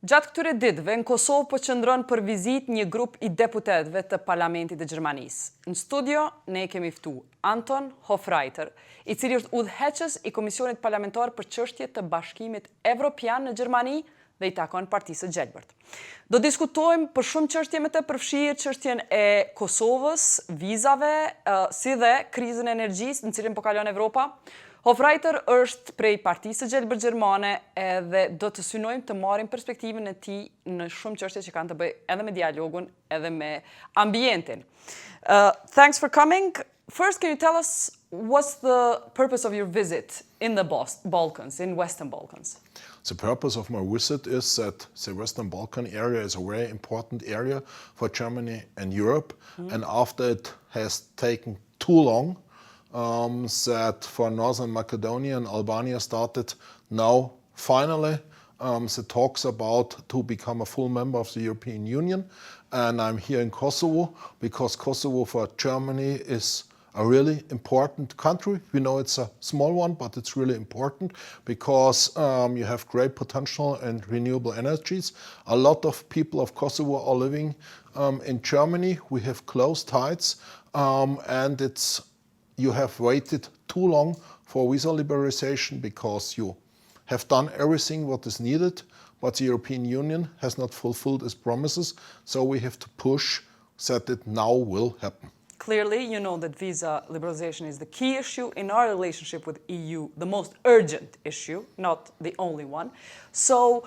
Gjatë këtyre ditëve, në Kosovë po qëndron për vizitë një grup i deputetëve të Parlamentit të Gjermanisë. Në studio ne kemi ftuar Anton Hofreiter, i cili është udhëheqës i Komisionit Parlamentar për çështje të Bashkimit Evropian në Gjermani dhe i takon Partisë së Gjelbërt. Do diskutojmë për shumë çështje me të, përfshirë çështjen e Kosovës, vizave, si dhe krizën e energjisë në cilën po kalon Evropa. Hofreiter është prej Partisë së Gjelbërt Gjermane edhe do të synojmë të marrim perspektivën e tij në shumë çështje që kanë të bëjë edhe me dialogun, edhe me ambientin. Thanks for coming. First, can you tell us what's the purpose of your visit in the Balkans, in Western Balkans? The purpose of my visit is that the Western Balkan area is a very important area for Germany and Europe. And after it has taken too long, that for Northern Macedonia and Albania started now, finally, the talks about to become a full member of the European Union. And I'm here in Kosovo because Kosovo for Germany is a really important country. We know it's a small one, but it's really important because you have great potential in renewable energies. A lot of people of Kosovo are living in Germany. We have close ties, and you have waited too long for visa liberalization because you have done everything what is needed, but the European Union has not fulfilled its promises, so we have to push that it now will happen. Clearly, you know that visa liberalization is the key issue in our relationship with EU, the most urgent issue, not the only one. So,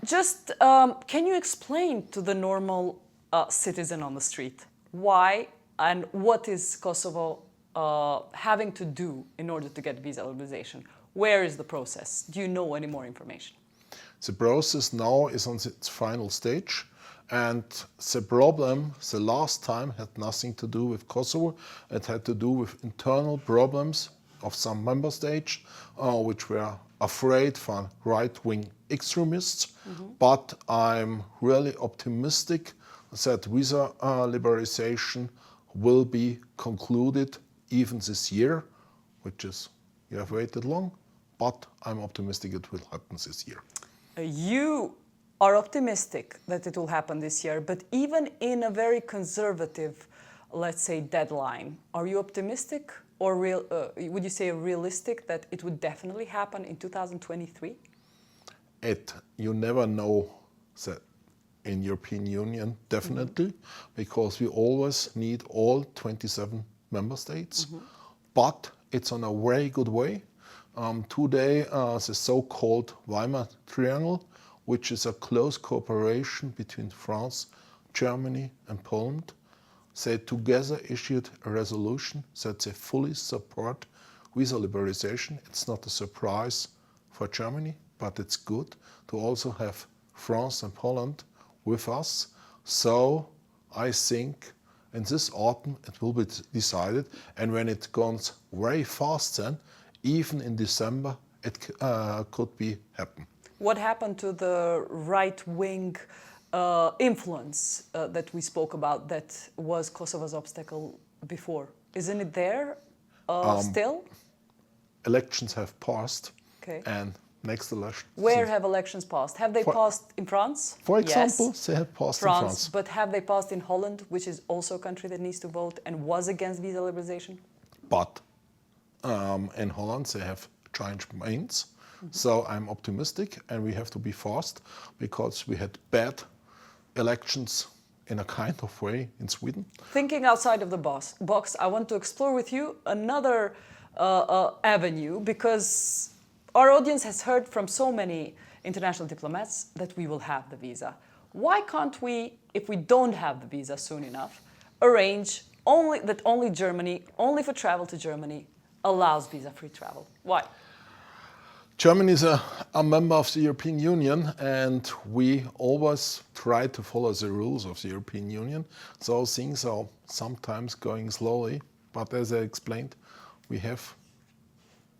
just can you explain to the normal citizen on the street why and what is Kosovo having to do in order to get visa liberalization? Where is the process? Do you know any more information? The process now is on its final stage. And the problem, the last time, had nothing to do with Kosovo. It had to do with internal problems of some member states, which were afraid for right-wing extremists. But I'm really optimistic that visa liberalization will be concluded even this year, which is, you have waited long, but I'm optimistic it will happen this year. You are optimistic that it will happen this year, but even in a very conservative, let's say, deadline, are you optimistic or would you say realistic that it would definitely happen in 2023? You never know that in European Union, definitely, because we always need all 27 member states, but it's on a very good way. Today, the so-called Weimar Triangle, which is a close cooperation between France, Germany and Poland, they together issued a resolution that they fully support visa liberalization. It's not a surprise for Germany, but it's good to also have France and Poland with us. So I think in this autumn it will be decided, and when it goes very fast then, even in December, it could be happen. What happened to the right-wing influence that we spoke about that was Kosovo's obstacle before? Isn't it there still? Elections have passed, okay. And next election. Where have elections passed? Have they passed in France? For example, yes. They have passed in France. But have they passed in Holland, which is also a country that needs to vote and was against visa liberalization? But in Holland they have changed minds. So I'm optimistic, and we have to be fast because we had bad elections in a kind of way in Sweden. Thinking outside of the box, I want to explore with you another avenue, because our audience has heard from so many international diplomats that we will have the visa. Why can't we, if we don't have the visa soon enough, arrange that only Germany, only for travel to Germany, allows visa-free travel? Why? Germany is a member of the European Union, and we always try to follow the rules of the European Union. So things are sometimes going slowly, but as I explained, we have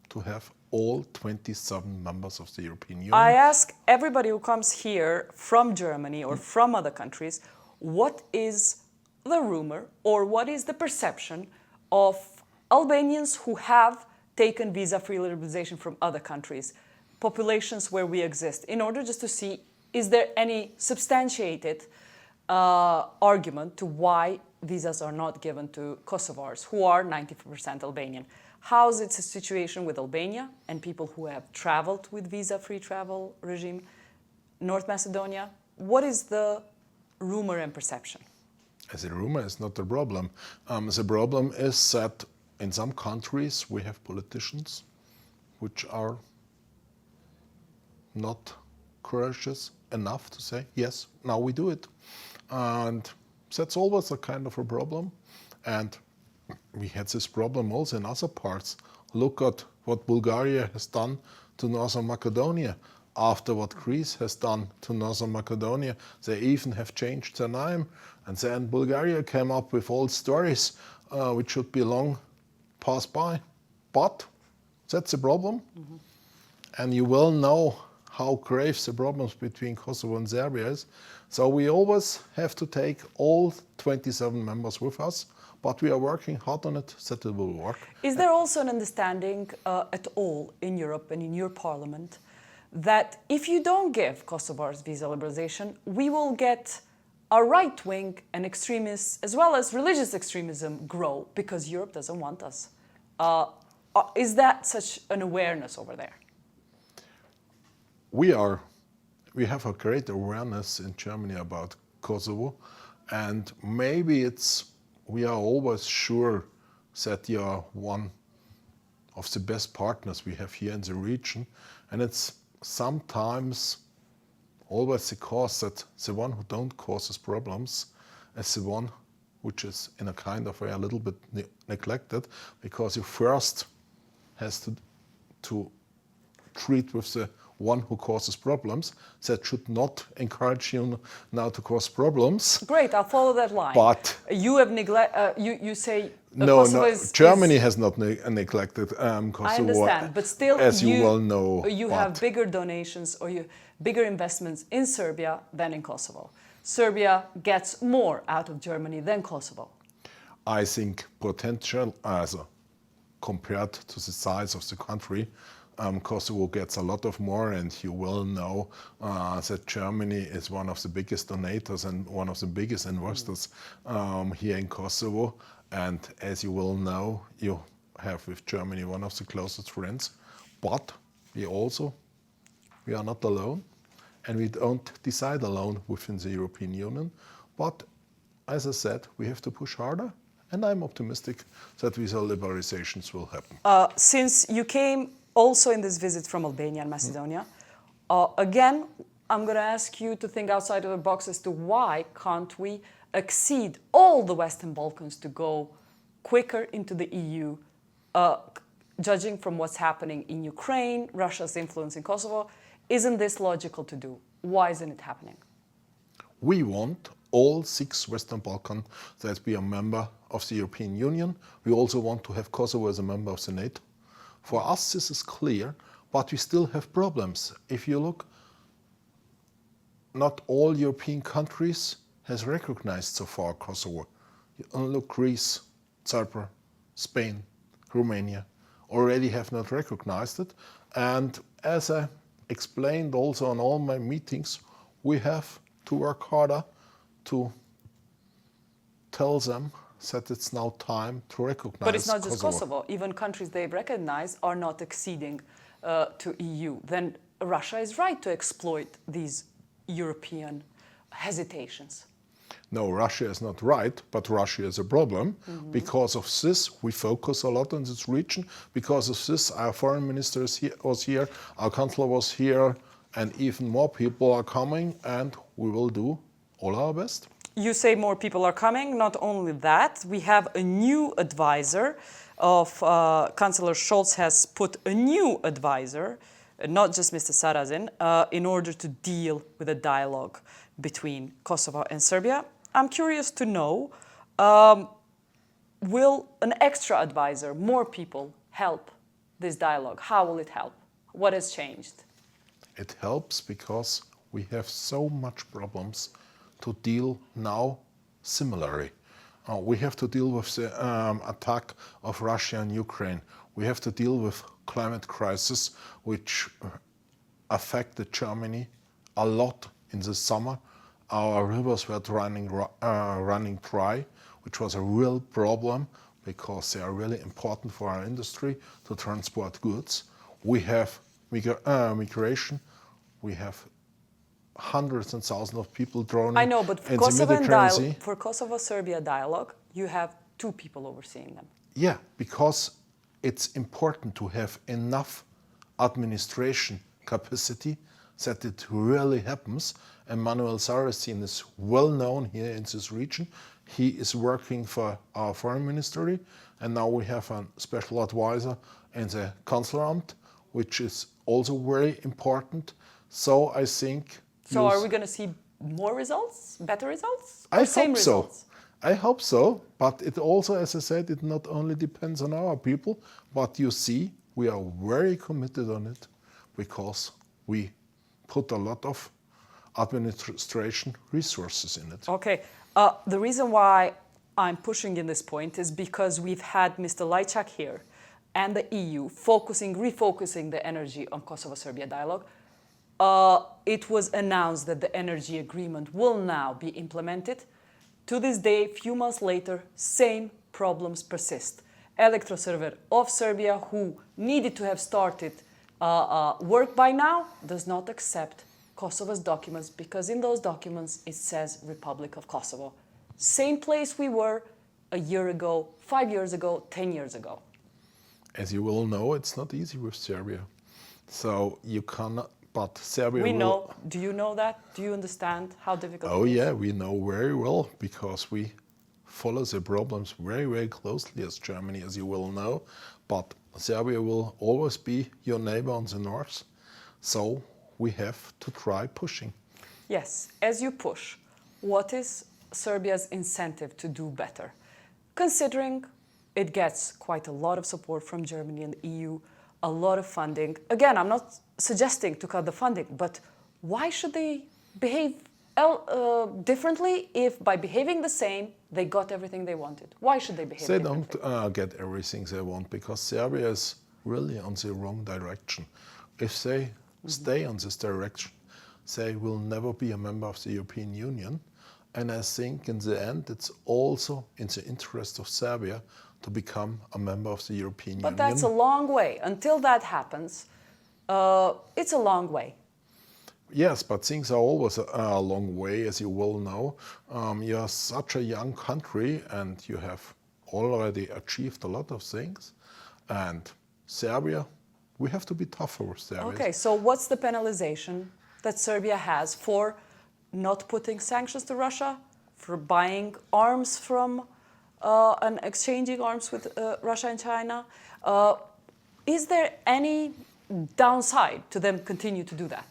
to have all 27 members of the European Union. I ask everybody who comes here from Germany or from other countries, what is the rumor or what is the perception of Albanians who have taken visa-free liberalization from other countries, populations where we exist, in order just to see is there any substantiated argument to why visas are not given to Kosovars who are 90% Albanian? How's it a situation with Albania and people who have traveled with visa-free travel regime, North Macedonia? What is the rumor and perception? As a rumor is not the problem. The problem is that in some countries we have politicians which are not courageous enough to say, yes, now we do it. And that's always a kind of a problem. And we had this problem also in other parts. Look at what Bulgaria has done to Northern Macedonia. After what Greece has done to Northern Macedonia, they even have changed their name. And then Bulgaria came up with old stories which should be long passed by. But that's the problem. Mm-hmm. And you will know how grave the problems between Kosovo and Serbia is. So we always have to take all 27 members with us, but we are working hard on it, that it will work. Is there also an understanding at all in Europe and in your parliament that if you don't give Kosovars visa liberalization, we will get a right wing and extremists, as well as religious extremism, grow because Europe doesn't want us? Is that such an awareness over there? We have a great awareness in Germany about Kosovo, and maybe we are always sure that you are one of the best partners we have here in the region, and it's sometimes always the cause that the one who don't cause us problems is the one which is in a kind of way a little bit neglected, because you first has to treat with the one who causes problems. That should not encourage you now to cause problems. Great, I'll follow that line. But you have you say no, Kosovo Germany has not neglected Kosovo. I understand, but still, as you well know, you have bigger donations or bigger investments in Serbia than in Kosovo. Serbia gets more out of Germany than Kosovo. I think potential, compared to the size of the country, Kosovo gets a lot of more, and you will know that Germany is one of the biggest donators and one of the biggest investors here in Kosovo. And as you will know, you have with Germany one of the closest friends. But we are not alone, and we don't decide alone within the European Union. But as I said, we have to push harder, and I'm optimistic that visa liberalizations will happen. Since you came also in this visit from Albania and Macedonia, again, I'm going to ask you to think outside of the box as to why can't we exceed all the Western Balkans to go quicker into the EU, judging from what's happening in Ukraine, Russia's influence in Kosovo. Isn't this logical to do? Why isn't it happening? We want all 6 Western Balkans that be a member of the European Union. We also want to have Kosovo as a member of the NATO. For us, this is clear, but we still have problems. If you look, not all European countries has recognized so far Kosovo. You look, Greece, Cyprus, Spain, Romania already have not recognized it. And as I explained also on all my meetings, we have to work harder to tell them that it's now time to recognize Kosovo. But it's not just Kosovo. Even countries they recognize are not acceding to EU. Then Russia is right to exploit these European hesitations. No, Russia is not right, but Russia is a problem. Mm-hmm. Because of this, we focus a lot on this region. Because of this, our foreign minister was here, our chancellor was here, and even more people are coming, and we will do all our best. You say more people are coming. Not only that, we have a new advisor of Chancellor Scholz has put a new advisor, not just Mr. Sarazin, in order to deal with a dialogue between Kosovo and Serbia. I'm curious to know, will an extra advisor, more people, help this dialogue? How will it help? What has changed? It helps because we have so much problems to deal now similarly. We have to deal with the attack of Russia and Ukraine. We have to deal with climate crisis, which affected Germany a lot in the summer, our rivers were running dry, which was a real problem because they are really important for our industry to transport goods. We have migration. We have hundreds and thousands of people drowning. I know, but in the Mediterranean Sea. for Kosovo-Serbia dialogue, you have 2 people overseeing them. Yeah, because it's important to have enough administration capacity that it really happens. And Manuel Saracen is well known here in this region. He is working for our foreign ministry, and now we have a special advisor in the Kanzleramt, which is also very important. So I think... So are we going to see more results, better results, or I same hope so. results? I hope so, but it also, as I said, it not only depends on our people, but you see, we are very committed on it because we put a lot of administration resources in it. Okay. The reason why I'm pushing in this point is because we've had Mr. Lajčák here and the EU refocusing the energy on Kosovo-Serbia dialogue. It was announced that the energy agreement will now be implemented. To this day, few months later, same problems persist. Electroserver of Serbia, who needed to have started work by now, does not accept Kosovo's documents because in those documents it says Republic of Kosovo. Same place we were a year ago, 5 years ago, 10 years ago. As you will know, it's not easy with Serbia. So you cannot, but Serbia We will... know. Do you know that? Do you understand how difficult Oh it is? yeah, we know very well because we follow the problems very, very closely as Germany, as you will know. But Serbia will always be your neighbor on the north. So we have to try pushing. Yes, as you push, what is Serbia's incentive to do better? Considering it gets quite a lot of support from Germany and the EU, a lot of funding. Again, I'm not suggesting to cut the funding, but why should they behave differently if by behaving the same, they got everything they wanted? Why should they behave differently? They don't get everything they want because Serbia is really on the wrong direction. If they stay on this direction, they will never be a member of the European Union. And I think in the end, it's also in the interest of Serbia to become a member of the European Union. But that's a long way. Until that happens, it's a long way. Yes, but things are always a long way, as you well know. You are such a young country and you have already achieved a lot of things. And Serbia, we have to be tougher with Serbia. Okay, so what's the penalization that Serbia has for not putting sanctions to Russia, for buying arms from and exchanging arms with Russia and China? Is there any downside to them continue to do that?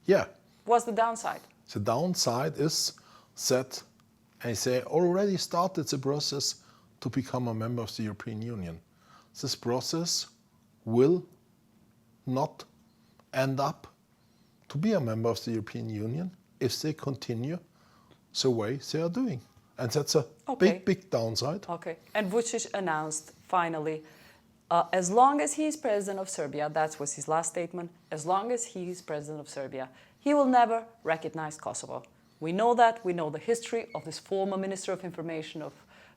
Yeah. What's the downside? The downside is that they already started the process to become a member of the European Union. This process will not end up to be a member of the European Union if they continue the way they are doing. And that's a big downside. Okay. And Vučić announced finally, as long as he is president of Serbia, that was his last statement, as long as he is president of Serbia, he will never recognize Kosovo. We know that. We know the history of this former Minister of Information of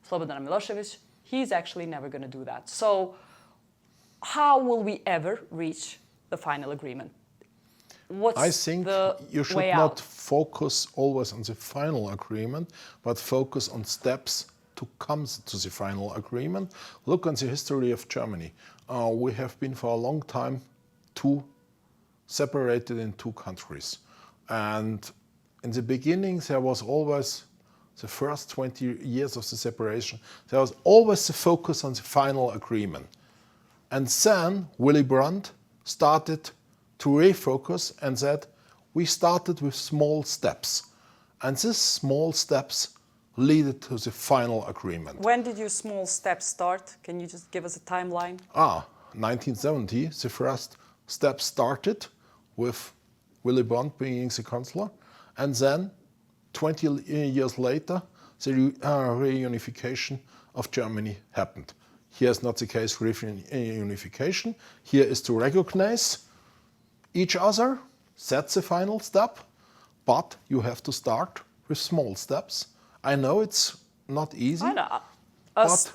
Slobodan Milošević. He's actually never going to do that. So how will we ever reach the final agreement? What's I think you should not focus always on the final agreement, but focus on steps to come to the final agreement. Look on the history of Germany. We have been for a long time separated in two countries. And in the beginning, there was always the first 20 years of the separation, there was always the focus on the final agreement. And then Willy Brandt started to refocus and said, we started with small steps. And these small steps led to the final agreement. When did your small steps start? Can you just give us a timeline? 1970, the first step started with Willy Brandt being the chancellor. And then 20 years later, the reunification of Germany happened. Here is not the case for reunification. Here is to recognize each other. That's the final step. but you have to start with small steps. I know it's not easy. I know.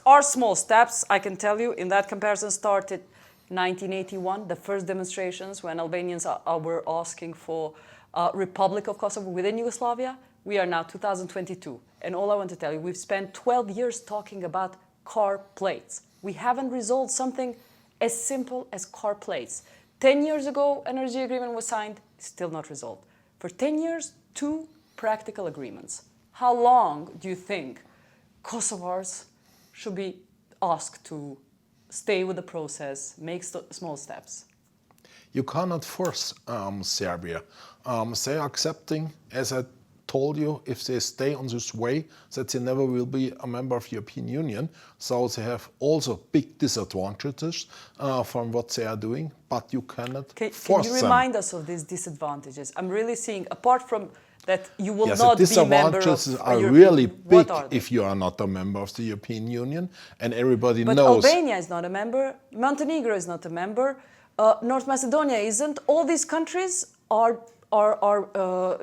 Our small steps, I can tell you, in that comparison started 1981, the first demonstrations when Albanians were asking for a Republic of Kosovo within Yugoslavia. We are now 2022. And all I want to tell you, we've spent 12 years talking about car plates. We haven't resolved something as simple as car plates. 10 years ago, energy agreement was signed, still not resolved. For 10 years, 2 practical agreements. How long do you think Kosovars should be asked to stay with the process, make small steps? You cannot force Serbia. They are accepting, as I told you, if they stay on this way, that they never will be a member of the European Union. So they have also big disadvantages from what they are doing, but you cannot force them. Can you remind us of these disadvantages? I'm really seeing, apart from that you will yes, not the be a member of disadvantages are European, really big are if you are not a member of the European Union, and everybody but knows. Albania is not a member, Montenegro is not a member, North Macedonia isn't. All these countries are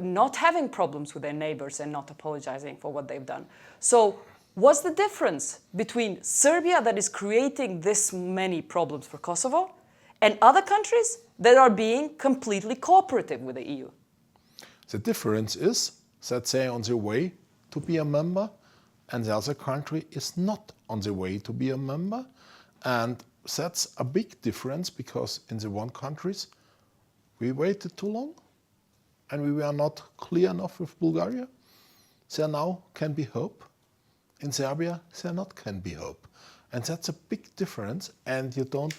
not having problems with their neighbors and not apologizing for what they've done. So what's the difference between Serbia, that is creating this many problems for Kosovo, and other countries that are being completely cooperative with the EU? The difference is that they are on the way to be a member, and the other country is not on the way to be a member. And that's a big difference, because in the one countries we waited too long and we were not clear enough with Bulgaria. There now can be hope. In Serbia, there not can be hope. And that's a big difference, and you don't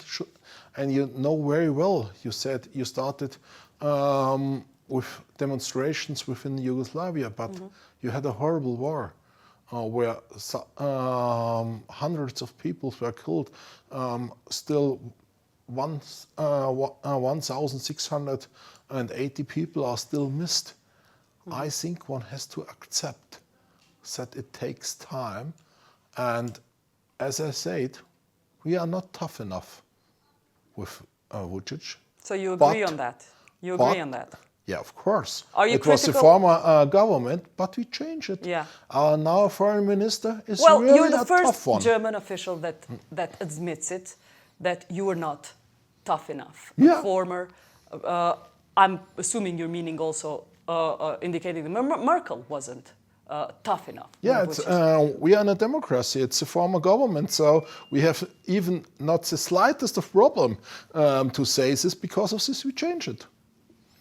and you know very well, you said you started with demonstrations within Yugoslavia, but you had a horrible war where hundreds of people were killed. Still 1,680 people are still missed. I think one has to accept that it takes time, and as I said, we are not tough enough with Vučić. So you agree on that? You agree on that? Yeah, of course. Are you it was the former government, but we changed it. Yeah. Our now foreign minister is well, really you're the a tough one. first German official that admits it, that you were not tough enough. Yeah. Former, I'm assuming you're meaning also indicating that Merkel wasn't tough enough. Yeah, we are in a democracy. It's a former government, so we have even not the slightest of problem to say this. Because of this, we change it.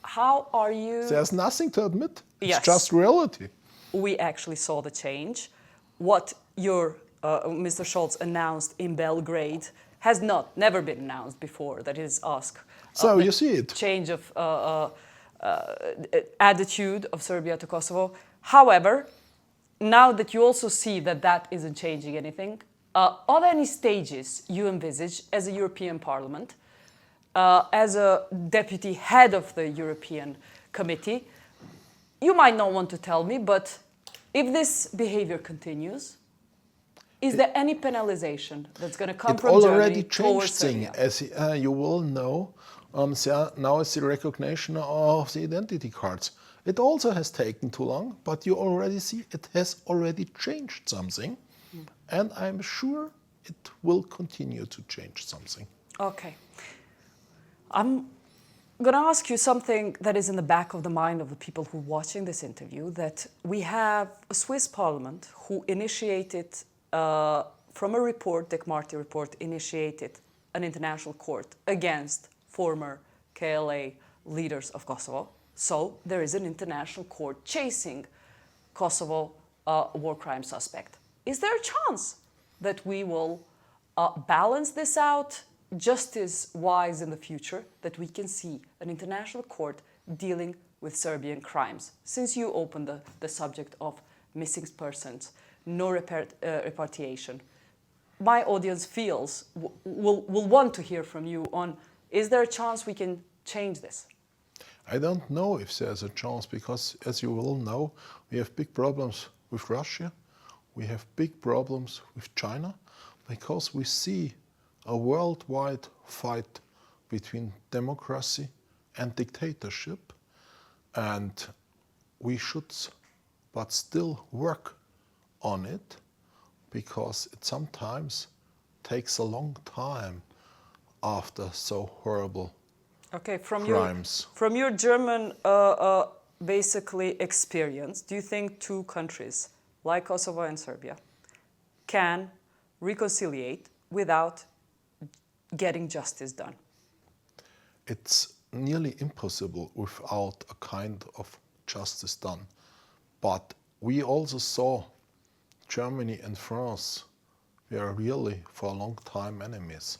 How are you? There's nothing to admit. Yes. It's just reality. We actually saw the change. What your Mr. Scholz announced in Belgrade has never been announced before. That is asked. So you see it. Change of attitude of Serbia to Kosovo. However, now that you also see that that isn't changing anything, are there any stages you envisage as a European Parliament, as a deputy head of the European Committee? You might not want to tell me, but if this behavior continues, is there any penalization that's going to come from Germany towards Serbia? As you will know, now it's the recognition of the identity cards. It also has taken too long, but you already see it has already changed something, and I'm sure it will continue to change something. Okay. I'm going to ask you something that is in the back of the mind of the people who are watching this interview, that we have a Swiss parliament who initiated, from a report, Dick Marty report, initiated an international court against former KLA leaders of Kosovo. So there is an international court chasing Kosovo war crime suspect. Is there a chance that we will balance this out justice-wise in the future, that we can see an international court dealing with Serbian crimes? Since you opened the subject of missing persons, no repatriation, my audience feels, will want to hear from you on, is there a chance we can change this? I don't know if there's a chance, because, as you will know, we have big problems with Russia. We have big problems with China, because we see a worldwide fight between democracy and dictatorship. And we should but still work on it, because it sometimes takes a long time after so horrible crimes. From your German basically experience, do you think two countries like Kosovo and Serbia can reconciliate without getting justice done? It's nearly impossible without a kind of justice done. But we also saw Germany and France were really for a long time enemies.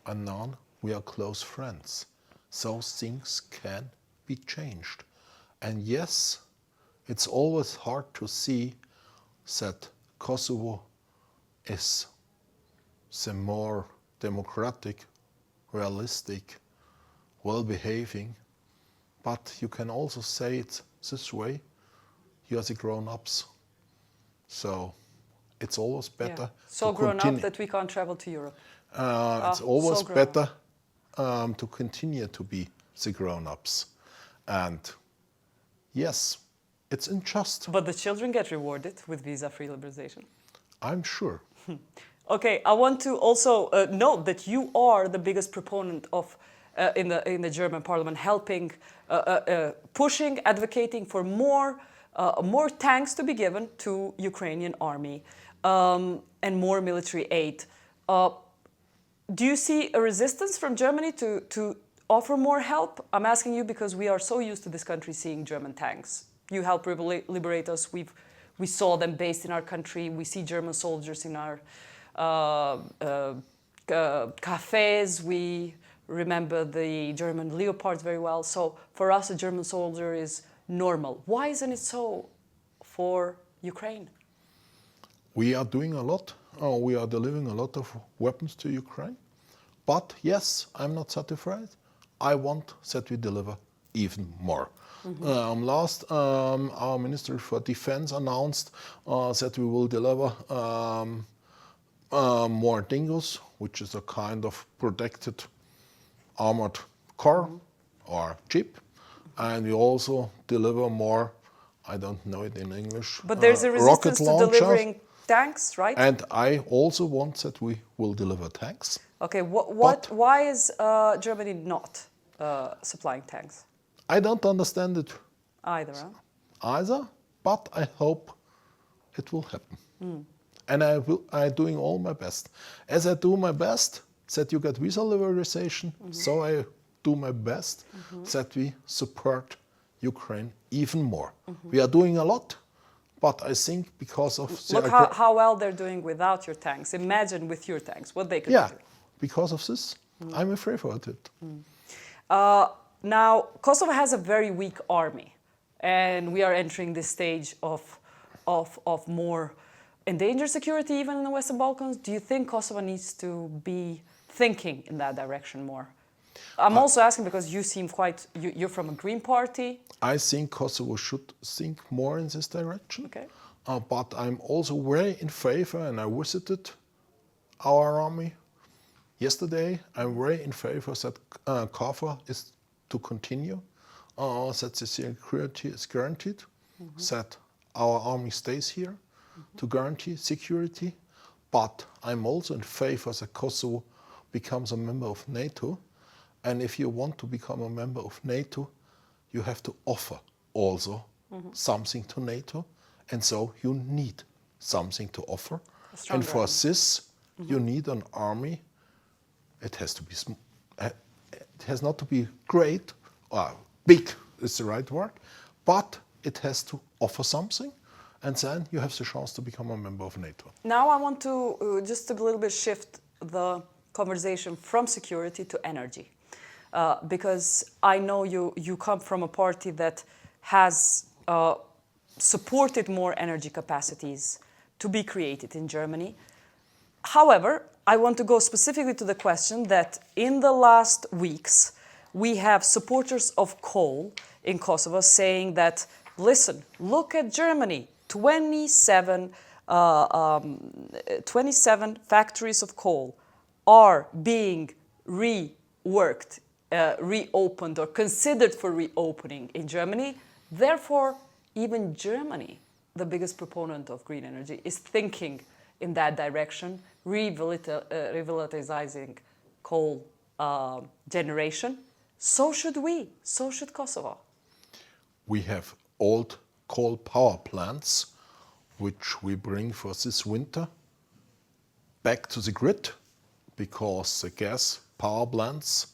And now we are close friends. So things can be changed. And yes, it's always hard to see that Kosovo is the more democratic, realistic, well-behaving. But you can also say it this way: you are the grown-ups. So it's always better so grown up that we can't travel to Europe. It's always better to continue to be the grown-ups. And yes, it's unjust. But the children get rewarded with visa-free liberalization. I'm sure. Okay, I want to also note that you are the biggest proponent of in the German parliament, helping, pushing, advocating for more tanks to be given to Ukrainian army and more military aid. Do you see a resistance from Germany to offer more help? I'm asking you because we are so used to this country seeing German tanks. You help liberate us. We saw them based in our country. We see German soldiers in our cafes. We remember the German Leopards very well. So for us, a German soldier is normal. Why isn't it so for Ukraine? We are doing a lot. We are delivering a lot of weapons to Ukraine. But yes, I'm not satisfied. I want that we deliver even more. Our Minister for Defense announced that we will deliver more Dingoes, which is a kind of protected armored car or jeep. And we also deliver more, I don't know it in English, but there's a resistance to delivering tanks, right? And I also want that we will deliver tanks. Okay, why is Germany not supplying tanks? I don't understand it either, but I hope it will happen. And I'm doing all my best. As I do my best that you get visa liberalization, so I do my best that we support Ukraine even more. We are doing a lot, but I think because of... Look how well they're doing without your tanks. Imagine with your tanks, what they could do. Because of this, I'm afraid for it. Now, Kosovo has a very weak army, and we are entering this stage of more endangered security even in the Western Balkans. Do you think Kosovo needs to be thinking in that direction more? I'm also asking because you seem you're from a Green Party. I think Kosovo should think more in this direction. Okay. But I'm also very in favor, and I visited our army yesterday. I'm very in favor that KFOR is to continue, that the security is guaranteed, that our army stays here to guarantee security. But I'm also in favor that Kosovo becomes a member of NATO. And if you want to become a member of NATO, you have to offer also something to NATO. And so you need something to offer. And for this, you need an army. It has to be it has not to be great or big is the right word, but it has to offer something, and then you have the chance to become a member of NATO. Now I want to just a little bit shift the conversation from security to energy, because I know you come from a party that has supported more energy capacities to be created in Germany. However, I want to go specifically to the question that in the last weeks, we have supporters of coal in Kosovo saying that, listen, look at Germany, 27 factories of coal are being reworked, reopened or considered for reopening in Germany. Therefore, even Germany, the biggest proponent of green energy, is thinking in that direction, revitalizing coal generation. So should we. So should Kosovo. We have old coal power plants, which we bring for this winter back to the grid, because the gas power plants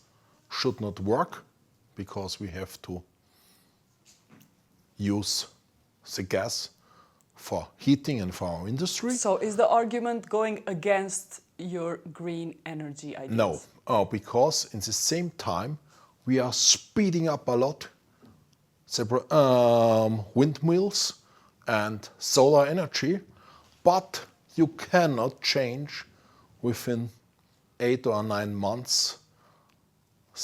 should not work, because we have to use the gas for heating and for our industry. So is the argument going against your green energy ideas? No, because in the same time we are speeding up a lot the windmills and solar energy, but you cannot change within 8 or 9 months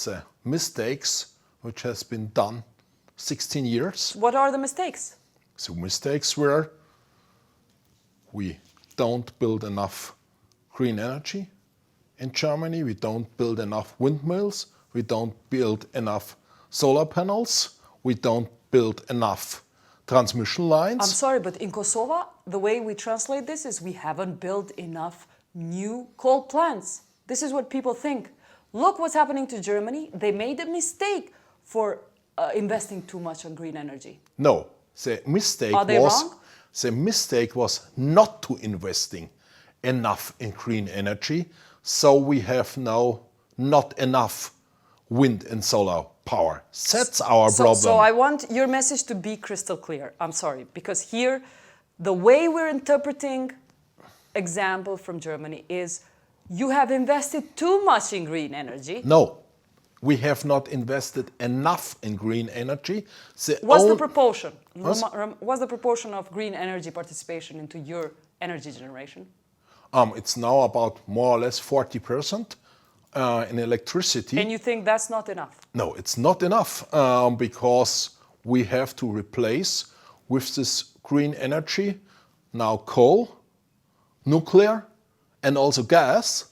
the mistakes which has been done 16 years. What are the mistakes? The mistakes were we don't build enough green energy in Germany, we don't build enough windmills, we don't build enough solar panels, we don't build enough transmission lines. I'm sorry, but in Kosovo, the way we translate this is we haven't built enough new coal plants. This is what people think. Look what's happening to Germany. They made a mistake for investing too much on green energy. No, the mistake Are they wrong? The mistake was not to investing enough in green energy. So we have now not enough wind and solar power. That's our problem. So I want your message to be crystal clear. I'm sorry, because here, the way we're interpreting example from Germany is you have invested too much in green energy. No, we have not invested enough in green energy. What's the proportion? What's the proportion of green energy participation into your energy generation? It's now about more or less 40% in electricity. And you think that's not enough? No, it's not enough because we have to replace with this green energy now coal, nuclear, and also gas.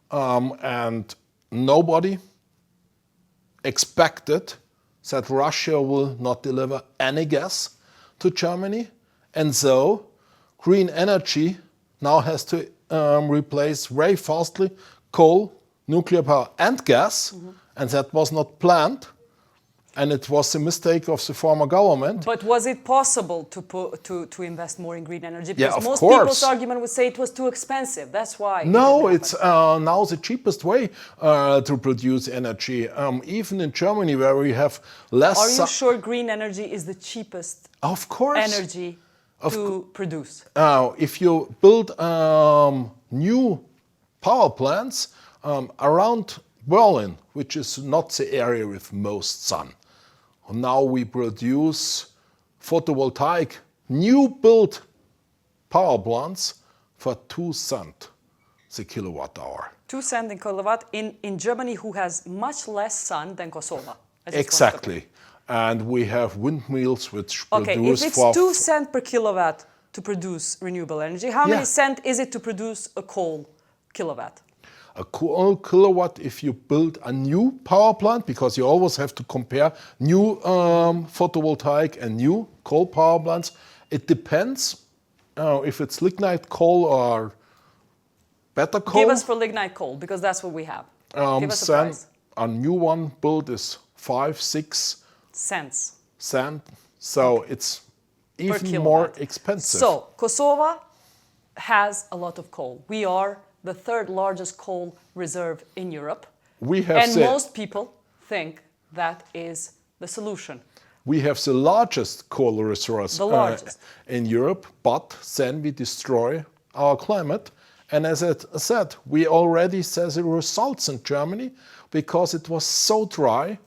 And nobody expected that Russia will not deliver any gas to Germany. And so green energy now has to replace very fastly coal, nuclear power and gas. And that was not planned. And it was a mistake of the former government. But was it possible to invest more in green energy? Because Yeah, of most course. people's argument would say it was too expensive. That's why. No, it's now the cheapest way to produce energy. Even in Germany, where we have less. Are you sure green energy is the cheapest Of course. energy to produce? If you build new power plants around Berlin, which is not the area with most sun, now we produce photovoltaic new built power plants for 2 cents the kilowatt hour. 2 cents in kilowatt in Germany, who has much less sun than Kosovo. Exactly. And we have windmills which Okay, produce if it's for 2 cents per kilowatt to produce renewable energy, how many cents is it to produce a coal kilowatt? a cool kilowatt if you build a new power plant, because you always have to compare new photovoltaic and new coal power plants. It depends if it's lignite coal or better coal. Give us for lignite coal, because that's what we have. Give us a price. A new one built is 5-6 cents. So it's even more expensive. So Kosovo has a lot of coal. We are the third largest coal reserve in Europe. Most people think that is the solution. We have the largest coal resource in Europe, but then we destroy our climate. And as I said, we already saw the results in Germany, because it was so dry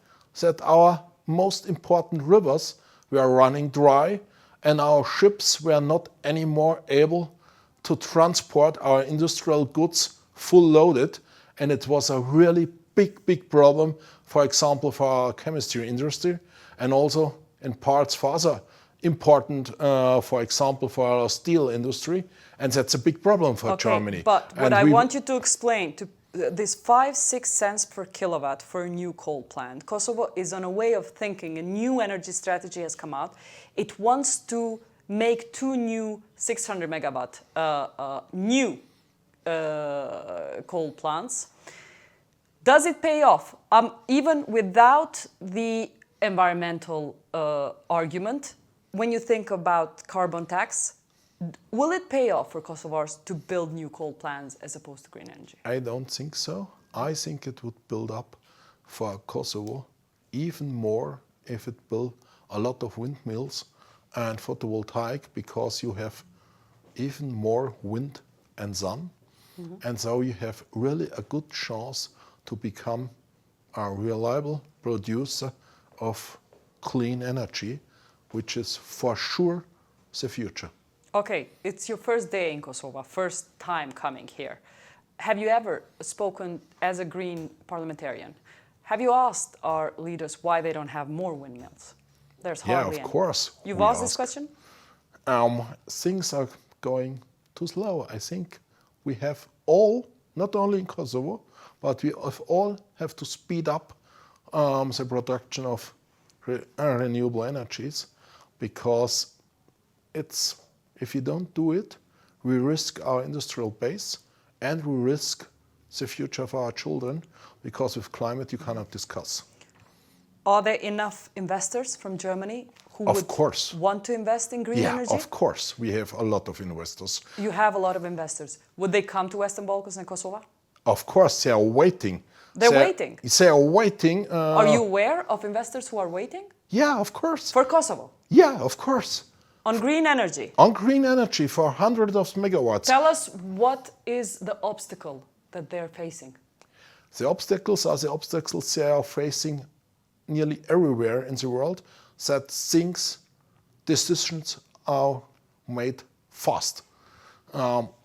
that our most important rivers were running dry, and our ships were not anymore able to transport our industrial goods full loaded. And it was a really big problem, for example, for our chemistry industry, and also in parts for other important, for example, for our steel industry. And that's a big problem for Germany. But what I want you to explain this 5-6 cents per kilowatt for a new coal plant. Kosovo is on a way of thinking. A new energy strategy has come out. It wants to make 2 new 600 megawatt new coal plants. Does it pay off? Even without the environmental argument, when you think about carbon tax, will it pay off for Kosovars to build new coal plants as opposed to green energy? I don't think so. I think it would build up for Kosovo even more if it built a lot of windmills and photovoltaic, because you have even more wind and sun. And so you have really a good chance to become a reliable producer of clean energy, which is for sure the future. Okay, it's your first day in Kosovo, first time coming here. Have you ever spoken as a Green parliamentarian? Have you asked our leaders why they don't have more windmills? There's hardly any. Of course. You've asked this question? Things are going too slow. I think we have all, not only in Kosovo, but we all have to speed up the production of renewable energies, because if you don't do it, we risk our industrial base and we risk the future of our children, because with climate you cannot discuss. Are there enough investors from Germany who Of would course. want to invest in green energy? Yeah, of course. We have a lot of investors. You have a lot of investors. Would they come to Western Balkans and Kosovo? Of course, they are waiting. They're waiting? They are waiting. Are you aware of investors who are waiting? Yeah, of course. For Kosovo? Yeah, of course. On green energy? On green energy for hundreds of megawatts. Tell us, what is the obstacle that they're facing? The obstacles are the obstacles they are facing nearly everywhere in the world, that decisions are made fast.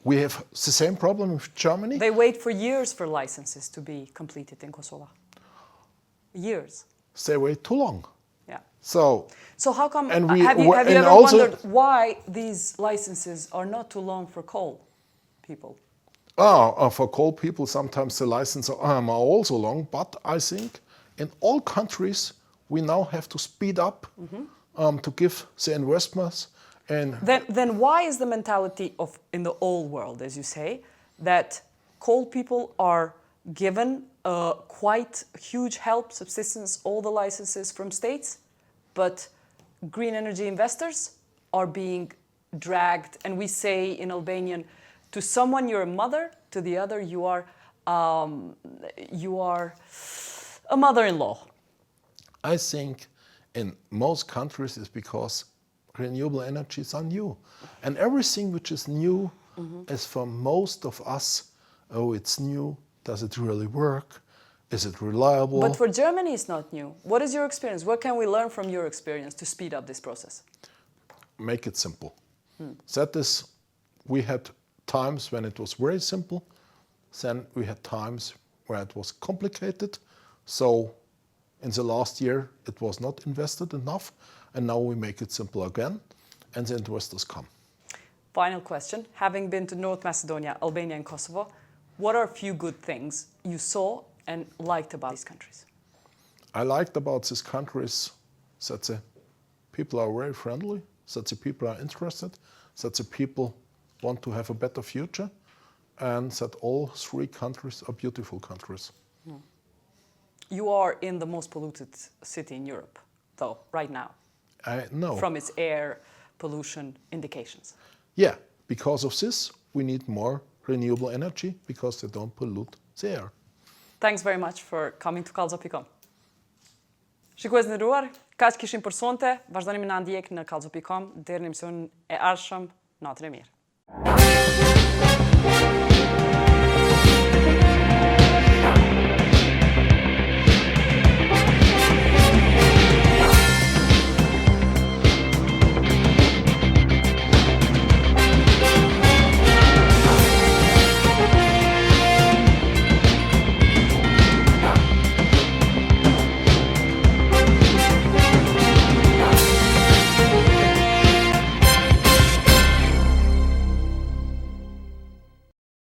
We have the same problem with Germany. They wait for years for licenses to be completed in Kosovo. Years. They wait too long. Yeah. So how come, and have you ever also wondered why these licenses are not too long for coal people? For coal people, sometimes the licenses are also long, but I think in all countries we now have to speed up to give the investments. And then why is the mentality in the old world, as you say, that coal people are given quite huge help, subsistence, all the licenses from states, but green energy investors are being dragged, and we say in Albanian, to someone you're a mother, to the other you are a mother-in-law? I think in most countries it's because renewable energies are new. And everything which is new is for most of us, oh, it's new, does it really work? Is it reliable? But for Germany it's not new. What is your experience? What can we learn from your experience to speed up this process? Make it simple. That is, we had times when it was very simple, then we had times where it was complicated. So in the last year it was not invested enough, and now we make it simple again, and the investors come. Final question. Having been to North Macedonia, Albania and Kosovo, what are a few good things you saw and liked about these countries? I liked about these countries that the people are very friendly, that the people are interested, that the people want to have a better future, and that all 3 countries are beautiful countries. You are in the most polluted city in Europe, though, right now. I know. From its air pollution indications. Yeah, because of this, we need more renewable energy, because they don't pollute the air. Thanks very much for coming to Kallxo.com. Shikues në nderuar, kaq kishim për sonte, vazhdoni me na ndjek në Kallxo.com deri në emisionin e ardhshëm. Natën e mirë.